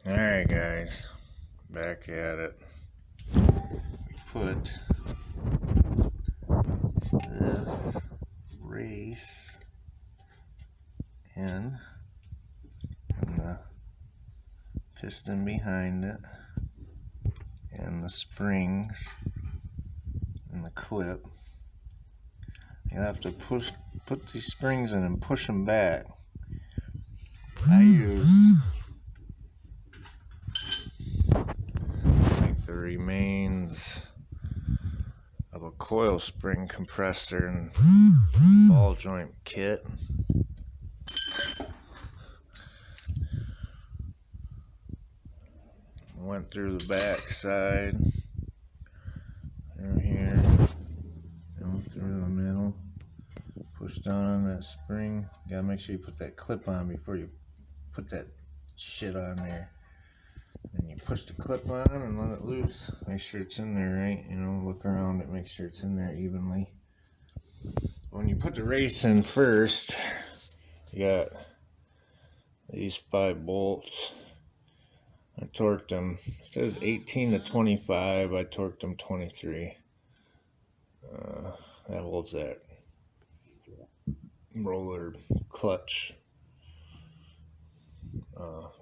Alright guys, back at it. Put this race in and the piston behind it and the springs and the clip. You'll have to put these springs in and push them back. I used like the remains of a coil spring compressor and ball joint kit. Went through the back side through here, down through the middle, push down on that spring. You gotta make sure you put that clip on before you put that shit on there. And you push the clip on and let it loose. Make sure it's in there right. Look around it, make sure it's in there evenly. When you put the race in first, you got these 5 bolts. I torqued them. It says 18 to 25. I torqued them 23. That holds that roller clutch,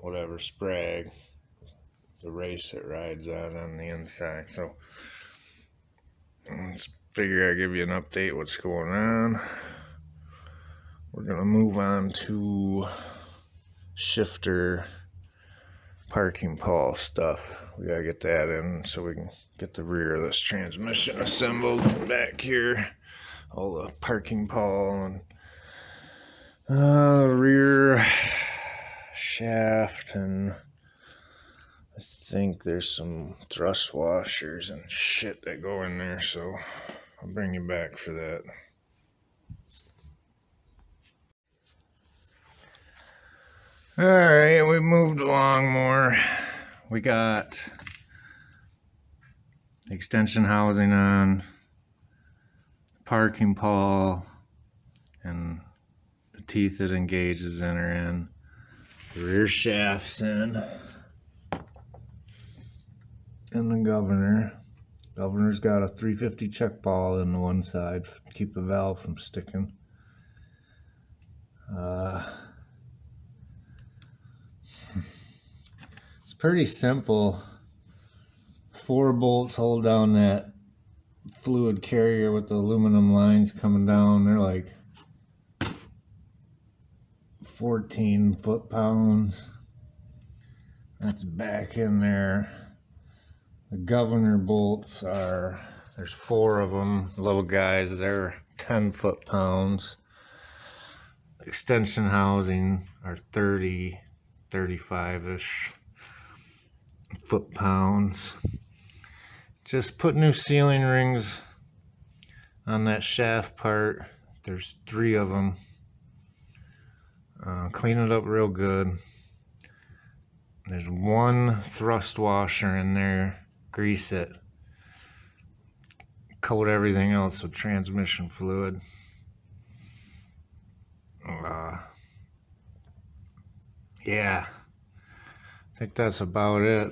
whatever, sprag, the race it rides on the inside. So let's figure I'd give you an update what's going on. We're gonna move on to shifter parking pawl stuff. We gotta get that in so we can get the rear of this transmission assembled back here. All the parking pawl and rear shaft, and I think there's some thrust washers and shit that go in there, so I'll bring you back for that. Alright, we moved along more. We got extension housing on, parking pawl, and the teeth that engages in are in. The rear shaft's in. And the governor. Governor's got a 350 check ball in the one side to keep the valve from sticking. It's pretty simple. 4 bolts hold down that fluid carrier with the aluminum lines coming down. They're like 14 foot-pounds. That's back in there. The governor bolts there's 4 of them, little guys. They're 10 foot-pounds. Extension housing are 30, 35-ish foot-pounds. Just put new sealing rings on that shaft part. There's 3 of them. Clean it up real good. There's 1 thrust washer in there. Grease it. Coat everything else with transmission fluid. Yeah, I think that's about it.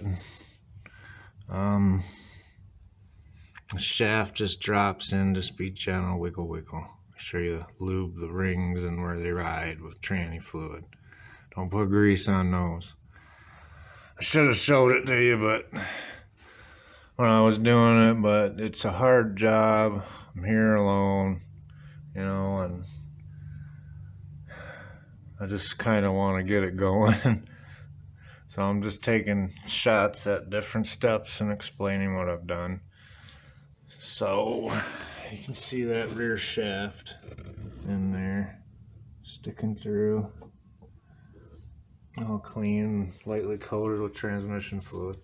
The shaft just drops in. Just be gentle, wiggle, wiggle. Make sure you lube the rings and where they ride with tranny fluid. Don't put grease on those. I should have showed it to you, but when I was doing it, but it's a hard job. I'm here alone, and I just kind of want to get it going. So I'm just taking shots at different steps and explaining what I've done. So you can see that rear shaft in there, sticking through, all clean, lightly coated with transmission fluid.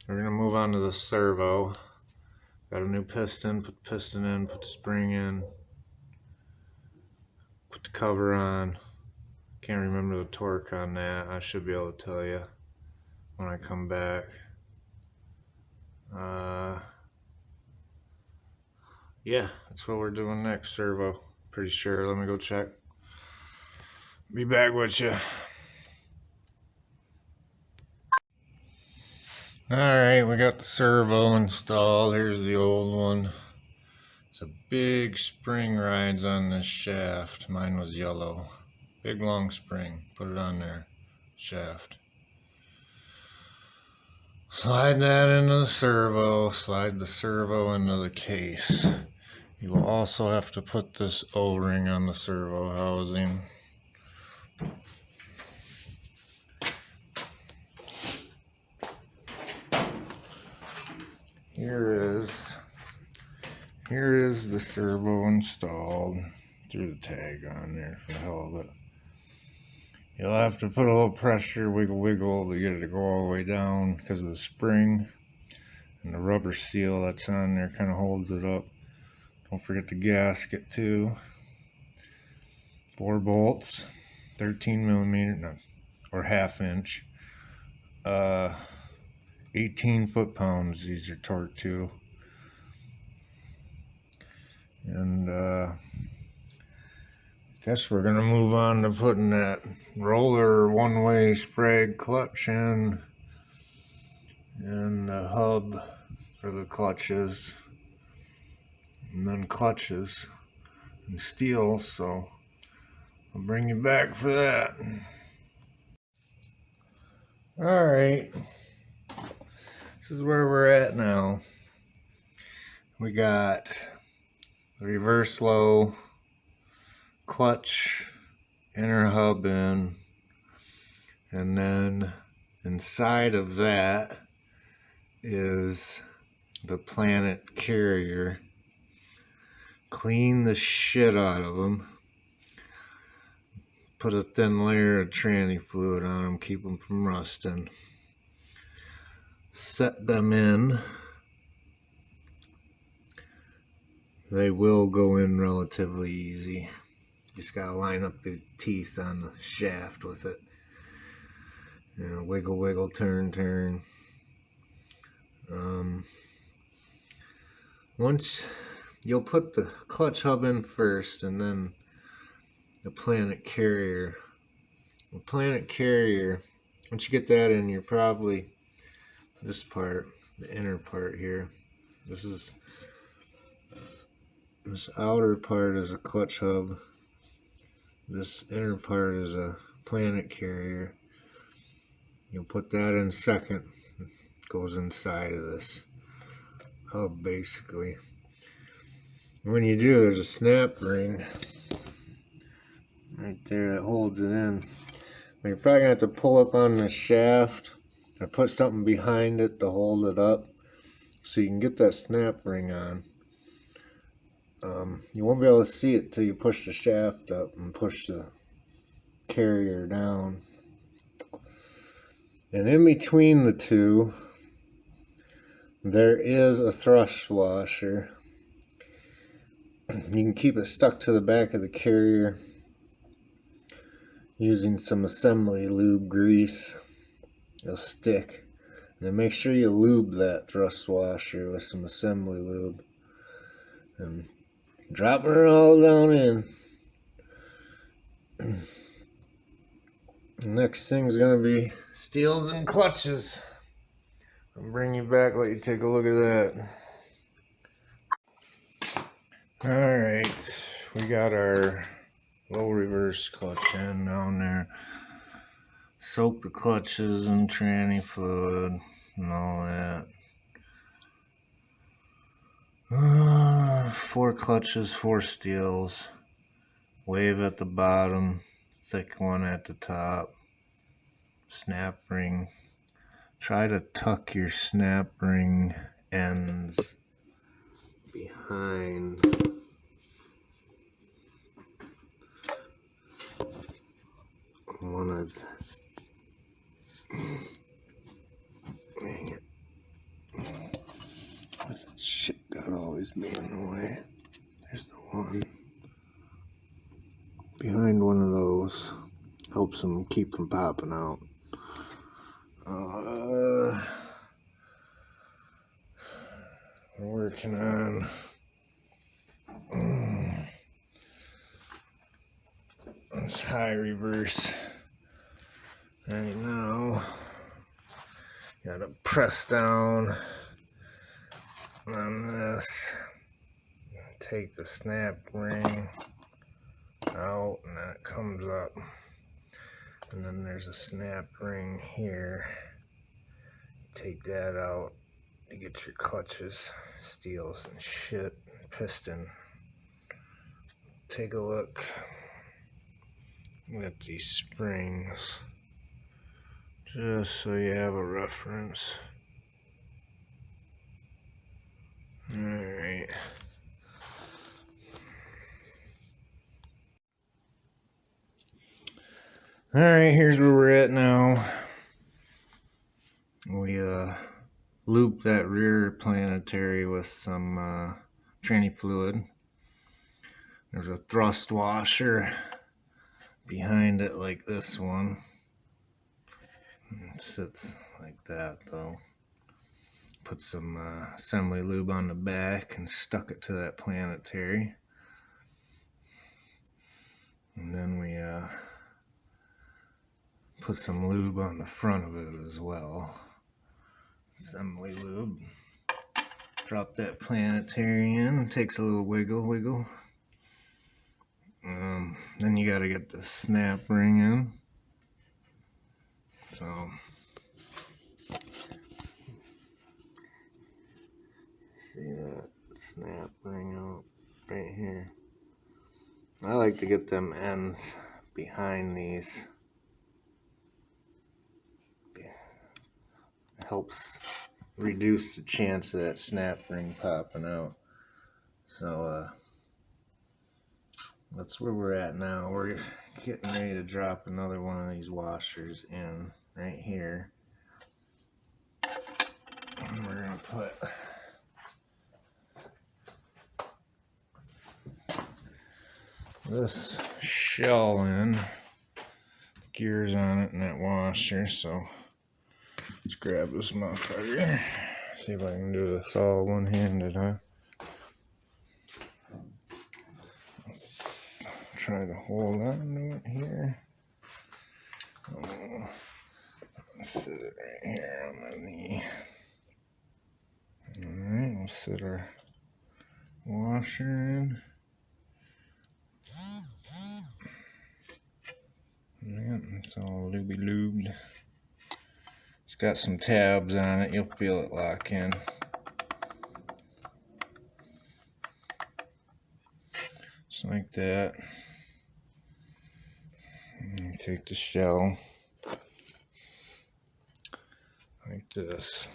We're gonna move on to the servo. Got a new piston, put the piston in, put the spring in, put the cover on. Can't remember the torque on that. I should be able to tell you when I come back. Yeah, that's what we're doing next, servo. Pretty sure. Let me go check. Be back with you. Alright, we got the servo installed. Here's the old one. It's a big spring rides on this shaft. Mine was yellow. Big long spring. Put it on there. Shaft. Slide that into the servo. Slide the servo into the case. You will also have to put this O-ring on the servo housing. Here is the servo installed. Threw the tag on there for the hell of it. You'll have to put a little pressure, wiggle to get it to go all the way down because of the spring. And the rubber seal that's on there kind of holds it up. Don't forget the gasket too. 4 bolts, 13 millimeter, or half inch. 18 foot-pounds these are torqued to. And guess we're gonna move on to putting that roller one-way sprag clutch in, and the hub for the clutches, and then clutches and steel. So I'll bring you back for that. Alright, this is where we're at now. We got the reverse low, clutch, inner hub in, and then inside of that is the planet carrier. Clean the shit out of them. Put a thin layer of tranny fluid on them, keep them from rusting. Set them in. They will go in relatively easy. Just gotta line up the teeth on the shaft with it. You know, wiggle, turn. Once you'll put the clutch hub in first, and then the planet carrier. The planet carrier, once you get that in, you're probably this part, the inner part here. This outer part is a clutch hub. This inner part is a planet carrier. You'll put that in second. It goes inside of this hub basically. When you do, there's a snap ring right there that holds it in. You're probably gonna have to pull up on the shaft or put something behind it to hold it up so you can get that snap ring on. You won't be able to see it till you push the shaft up and push the carrier down. And in between the two, there is a thrust washer. You can keep it stuck to the back of the carrier using some assembly lube grease. It'll stick. And then make sure you lube that thrust washer with some assembly lube. And drop her all down in. The next thing's gonna be steels and clutches. I'll bring you back, let you take a look at that. Alright, we got our low reverse clutch in down there. Soak the clutches in tranny fluid and all that. 4 clutches, 4 steels. Wave at the bottom, thick one at the top. Snap ring. Try to tuck your snap ring ends behind one of the, dang it. What's that shit got always be in the way? There's the one. Behind one of those. Helps them keep from popping out. We're working on this high reverse right now. Gotta press down on this, take the snap ring out, and then it comes up, and then there's a snap ring here. Take that out to get your clutches, steels and shit, piston. Take a look at these springs just so you have a reference. Alright. Alright, here's where we're at now. We looped that rear planetary with some tranny fluid. There's a thrust washer behind it like this one. It sits like that though. Put some assembly lube on the back and stuck it to that planetary. And then we put some lube on the front of it as well. Assembly lube. Drop that planetary in. Takes a little wiggle. Then you got to get the snap ring in. So see that snap ring out right here. I like to get them ends behind these. It helps reduce the chance of that snap ring popping out. So that's where we're at now. We're getting ready to drop another one of these washers in right here. And we're going to put this shell in, gears on it, and that washer. So let's grab this motherfucker. See if I can do this all one-handed, huh? Let's try to hold on to it here. Sit it right here on my knee. Alright, we'll sit our washer in. Yeah, it's all lubed. It's got some tabs on it. You'll feel it lock in. Just like that. And you take the shell like this.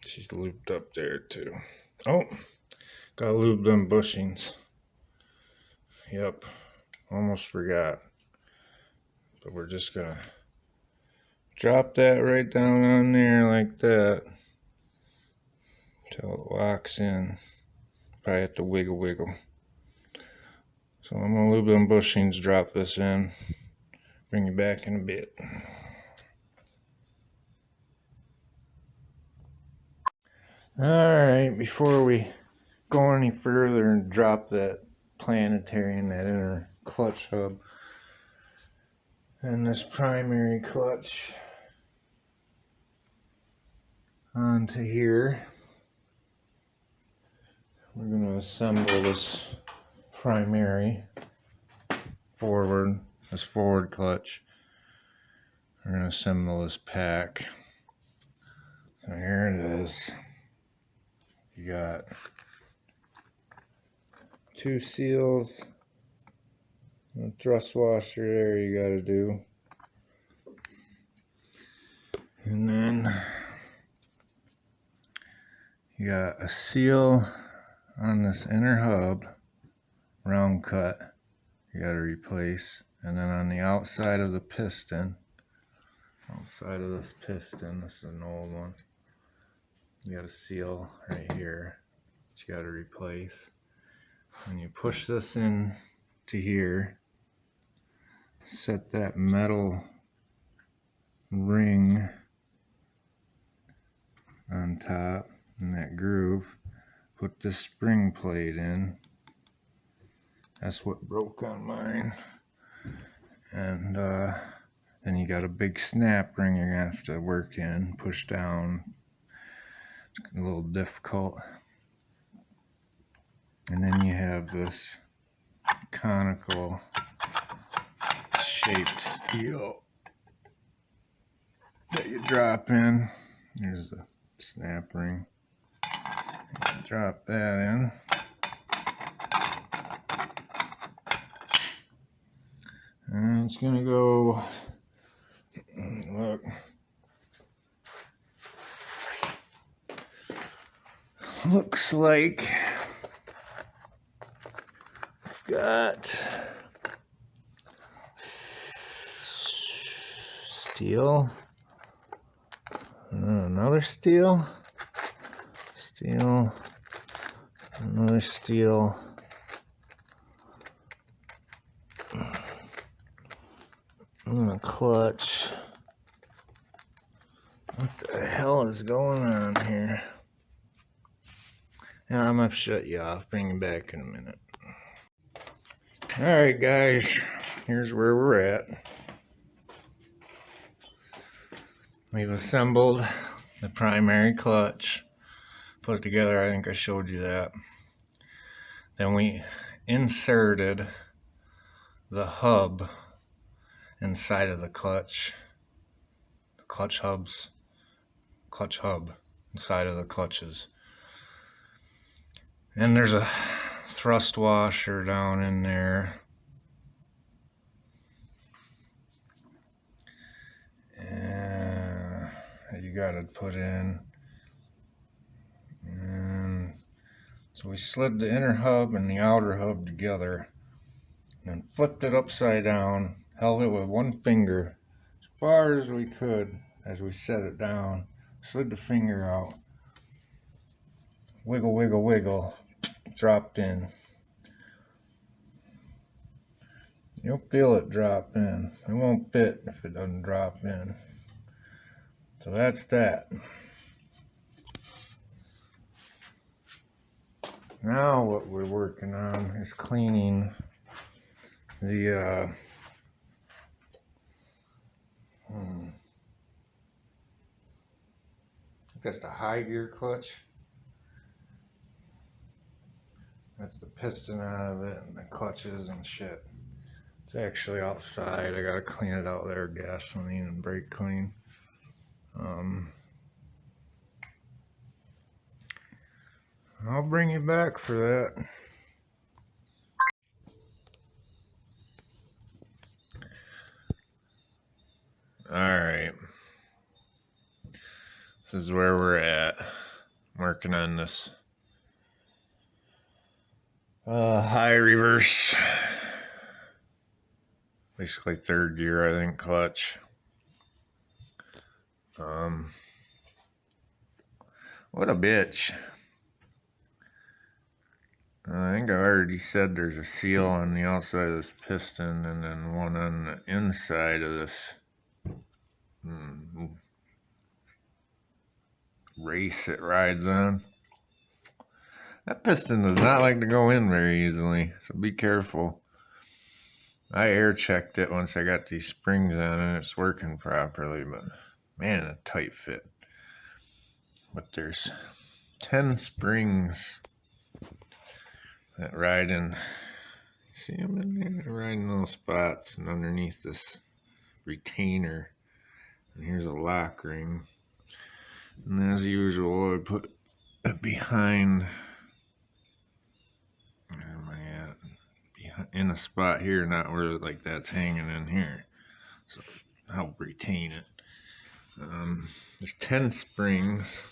She's looped up there too. Oh, gotta lube them bushings. Yep, almost forgot. But we're just gonna drop that right down on there like that until it locks in. Probably have to wiggle. So I'm gonna lube them bushings, drop this in, bring you back in a bit. Alright, before we go any further and drop that planetary in that inner clutch hub and this primary clutch onto here, we're going to assemble this primary forward, this forward clutch. We're going to assemble this pack. So here it is. You got 2 seals, a thrust washer there you got to do, and then you got a seal on this inner hub, round cut, you got to replace, and then on the outside of the piston, outside of this piston, this is an old one, you got a seal right here that you got to replace. When you push this in to here, set that metal ring on top in that groove, put this spring plate in. That's what broke on mine. And Then you got a big snap ring you're gonna have to work in, push down. It's a little difficult. And then you have this conical shaped steel that you drop in. Here's the snap ring. You drop that in. And it's gonna go, look. Looks like got steel, another steel, another steel, and a clutch. What the hell is going on here? Now I'm gonna shut you off, bring you back in a minute. Alright guys, here's where we're at. We've assembled the primary clutch, put it together. I think I showed you that. Then we inserted the hub inside of the clutch hub inside of the clutches. And there's a thrust washer down in there. And you gotta put in. And so we slid the inner hub and the outer hub together and then flipped it upside down, held it with one finger as far as we could as we set it down, slid the finger out, wiggle, wiggle, wiggle, dropped in. You'll feel it drop in. It won't fit if it doesn't drop in. So that's that. Now what we're working on is cleaning the I think that's the high gear clutch. That's the piston out of it and the clutches and shit. It's actually outside. I gotta clean it out there, gasoline and brake clean. I'll bring you back for that. Alright. This is where we're at. Working on this high reverse, basically third gear, I think, clutch. What a bitch. I think I already said there's a seal on the outside of this piston and then one on the inside of this race it rides on. That piston does not like to go in very easily, so be careful. I air checked it once I got these springs on and it's working properly, but man, a tight fit. But there's 10 springs that ride in. You see them in there? They ride in little spots and underneath this retainer. And here's a lock ring. And as usual, I put it behind. Where am I at? In a spot here, not where like that's hanging in here. So help retain it. There's 10 springs.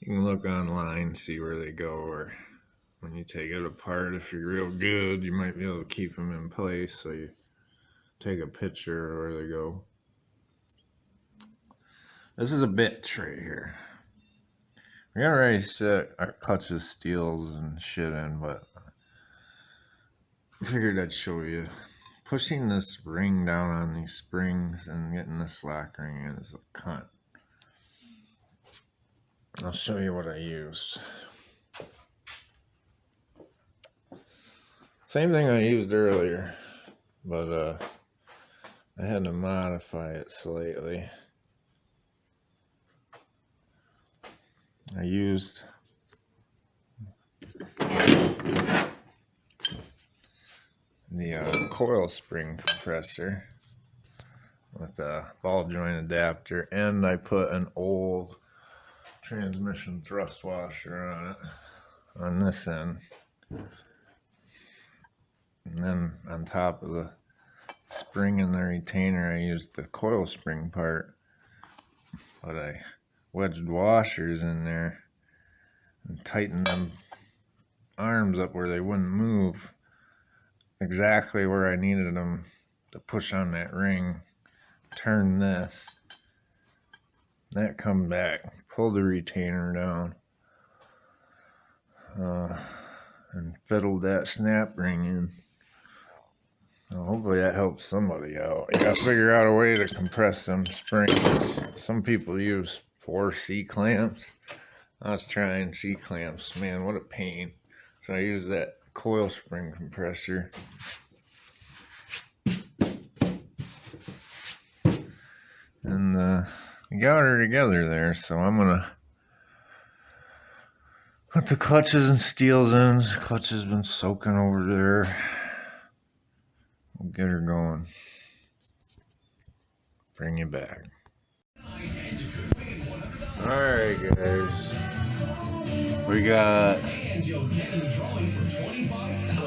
You can look online, see where they go, or when you take it apart, if you're real good, you might be able to keep them in place. So you take a picture of where they go. This is a bitch right here. We already set our clutches, steels, and shit in, but I figured I'd show you. Pushing this ring down on these springs and getting this lock ring in is a cunt. I'll show you what I used. Same thing I used earlier, but I had to modify it slightly. I used the coil spring compressor with a ball joint adapter, and I put an old transmission thrust washer on it on this end, and then on top of the spring and the retainer I used the coil spring part, but I wedged washers in there and tightened them arms up where they wouldn't move exactly where I needed them to push on that ring. Turn this, that come back, pull the retainer down, and fiddled that snap ring in. Well, hopefully that helps somebody out. You gotta figure out a way to compress them springs. Some people use 4 C-clamps. I was trying C-clamps. Man, what a pain. So I used that coil spring compressor. And we got her together there, so I'm gonna put the clutches and steels in. The clutch has been soaking over there. We'll get her going. Bring you back. Alright guys, we got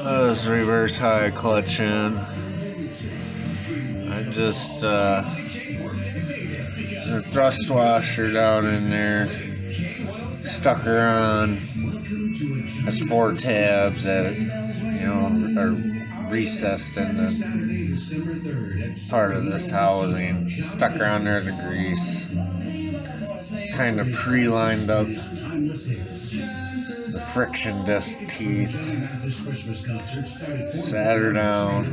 this reverse high clutch in. I just the thrust washer down in there, stuck her on. That's 4 tabs that, you know, are recessed in the part of this housing. Stuck her on there to grease. Kind of pre-lined up the friction disc teeth. Sat her down.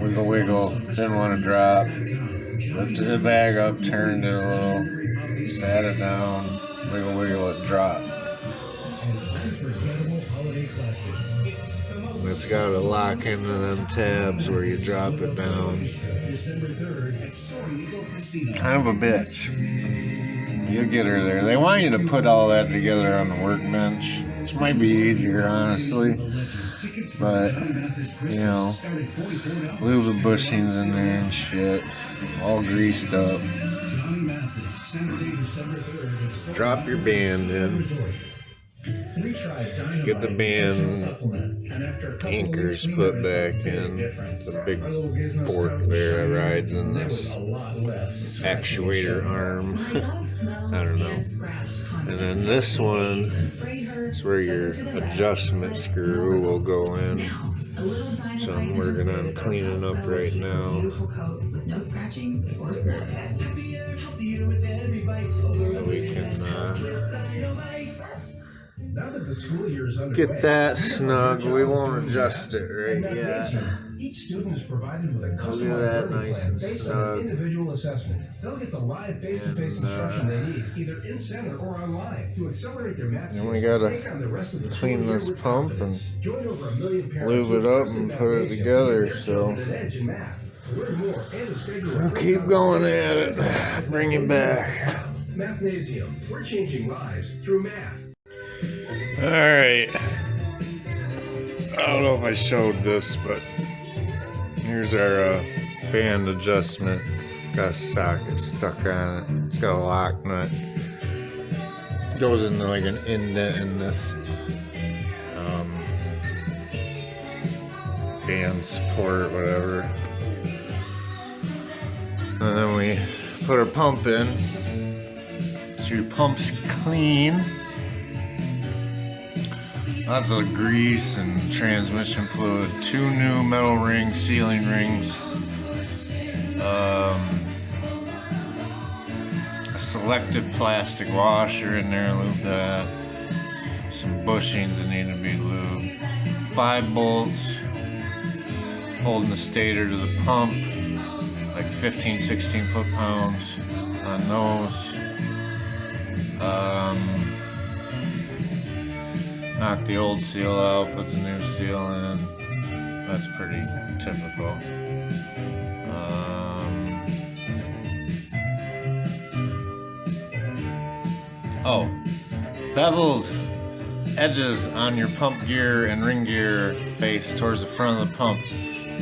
Wiggle wiggle. Didn't want to drop. Lifted the bag up, turned it a little. Sat it down. Wiggle wiggle, it dropped. It's got to lock into them tabs where you drop it down. Kind of a bitch. You'll get her there. They want you to put all that together on the workbench, which might be easier, honestly. But, you know, leave the bushings in there and shit. All greased up. Drop your band in. Get the band anchors put back in the big fork there that rides in this actuator arm. I don't know. And then this one is where your adjustment screw will go in. So I'm working on cleaning up right now. So we can get that snug. We won't adjust it right yet. Each student is provided with a customized nice and snug individual assessment. They'll get the live face-to-face instruction they need, either in center or online, to accelerate their math. And we gotta clean this pump and lube it up and put it together. So we'll keep going at it. Bring it back. Mathnasium. We're changing lives through math. Alright, I don't know if I showed this, but here's our band adjustment. Got a socket stuck on it. It's got a lock nut. It goes into like an indent in this band support, whatever. And then we put our pump in. So your pump's clean. Lots of grease and transmission fluid. 2 new metal rings, sealing rings. A selected plastic washer in there, lube that. Some bushings that need to be lubed. 5 bolts holding the stator to the pump, like 15, 16 foot-pounds on those. Knock the old seal out, put the new seal in. That's pretty typical. Oh, beveled edges on your pump gear and ring gear face towards the front of the pump,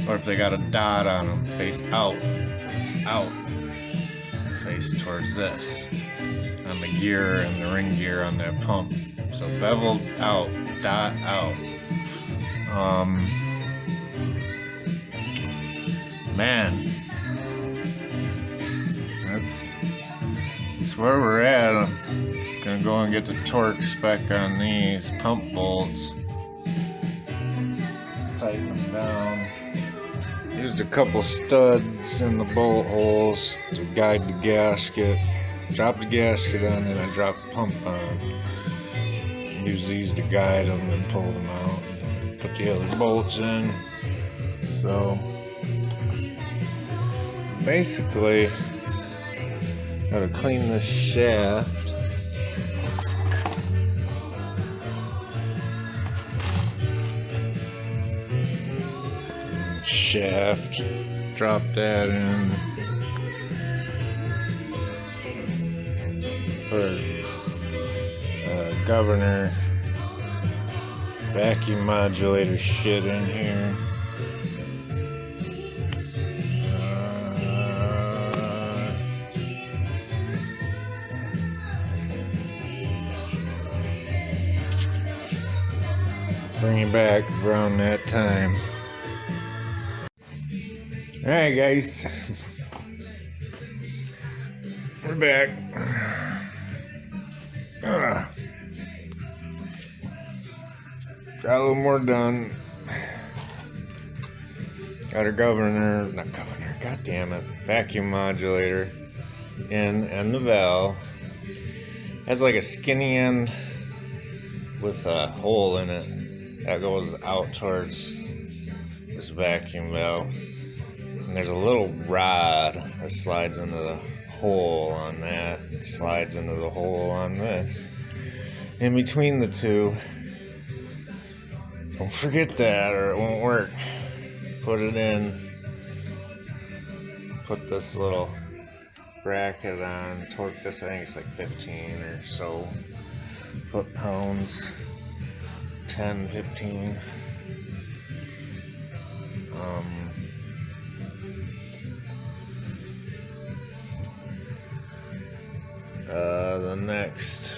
or if they got a dot on them, face out, face towards this on the gear and the ring gear on that pump. So beveled out, dot out. Man, that's where we're at. I'm gonna go and get the torque spec on these pump bolts, tighten them down. Used a couple studs in the bolt holes to guide the gasket. Dropped the gasket on, and I dropped the pump on. Use these to guide them and pull them out. Put the other bolts in. So basically, gotta clean this shaft. Drop that in. Put a governor, vacuum modulator shit in here. Bring it back around that time. Alright guys, we're back. Got a little more done. Got our god damn it, vacuum modulator in, and the valve. Has like a skinny end with a hole in it that goes out towards this vacuum valve. And there's a little rod that slides into the hole on that. It slides into the hole on this. In between the two, don't forget that or it won't work. Put it in. Put this little bracket on. Torque this, I think it's like 15 or so foot-pounds. 10, 15. The next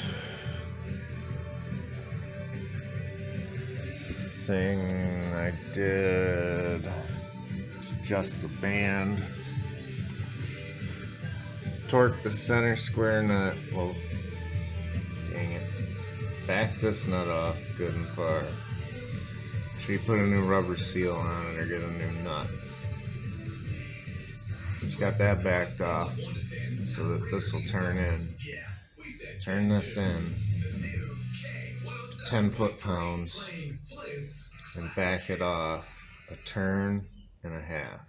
thing I did was adjust the band, torque the center square nut. Well, dang it, back this nut off good and far. So you put a new rubber seal on it or get a new nut. Just got that backed off so that this will turn in. Turn this in 10 foot-pounds and back it off a turn and a half.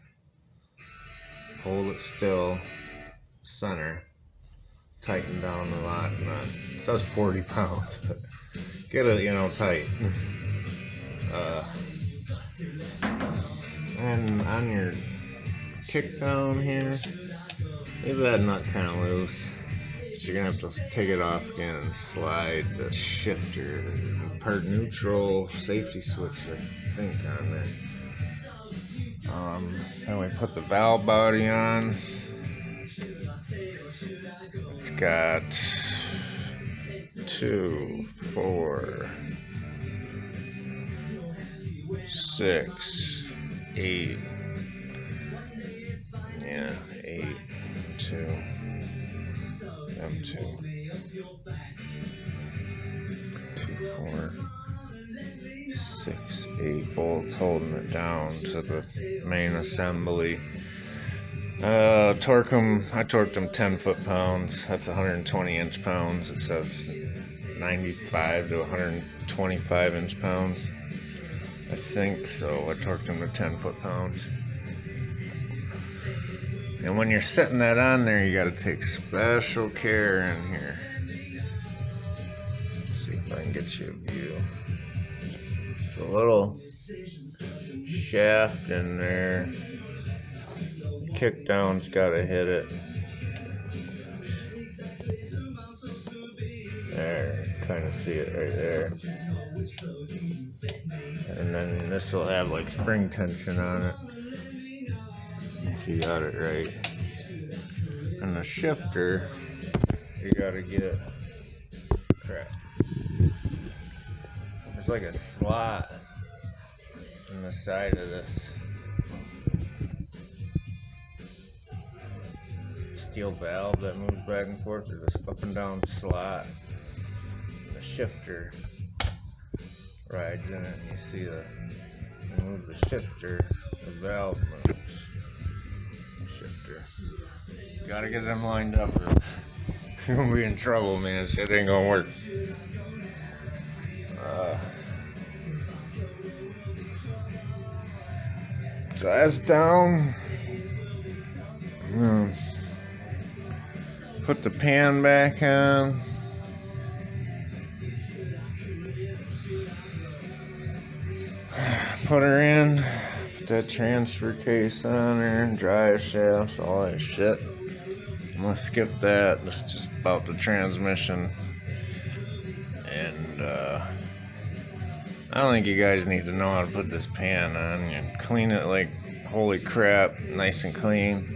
Hold it still, center, tighten down the lock nut. It says 40 pounds, but get it, tight. And on your kick down here, leave that nut kind of loose. So you're gonna have to take it off again and slide the shifter, part neutral, safety switch, I think, on there. Then we put the valve body on. It's got 2, 4, 6, 8. Yeah, 8, 2, M2, 2, 4, 6, 8 bolts holding it down to the main assembly. I torqued them 10 foot-pounds. That's 120 inch-pounds. It says 95 to 125 inch-pounds. I think so. I torqued them to 10 foot-pounds. And when you're setting that on there, you got to take special care in here. Let's see if I can get you a view. There's a little shaft in there. Kick down's got to hit it. kind of see it right there. And then this will have like spring tension on it, if you got it right. And the shifter, you gotta get, crap, there's like a slot in the side of this steel valve that moves back and forth. There's this up and down slot. The shifter rides in it, and you see you move the shifter, the valve moves. The shifter. Gotta get them lined up, or you're gonna be in trouble, man. Shit ain't gonna work. So that's down. Put the pan back on. Put her in. Put that transfer case on her. Drive shafts, all that shit. I'm gonna skip that. It's just about the transmission. And I don't think you guys need to know how to put this pan on. You clean it like holy crap, nice and clean.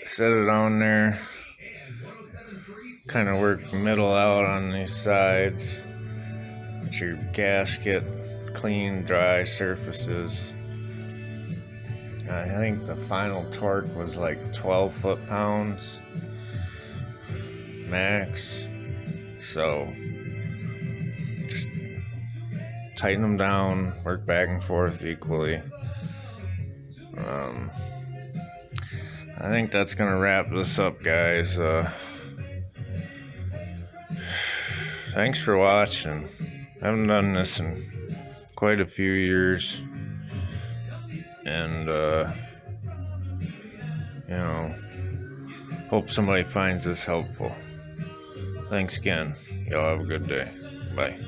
Set it on there. Kind of work middle out on these sides. Get your gasket, clean, dry surfaces. I think the final torque was like 12 foot-pounds max. So just tighten them down, work back and forth equally. I think that's gonna wrap this up, guys. Thanks for watching. I haven't done this in quite a few years, and hope somebody finds this helpful. Thanks again. Y'all have a good day. Bye.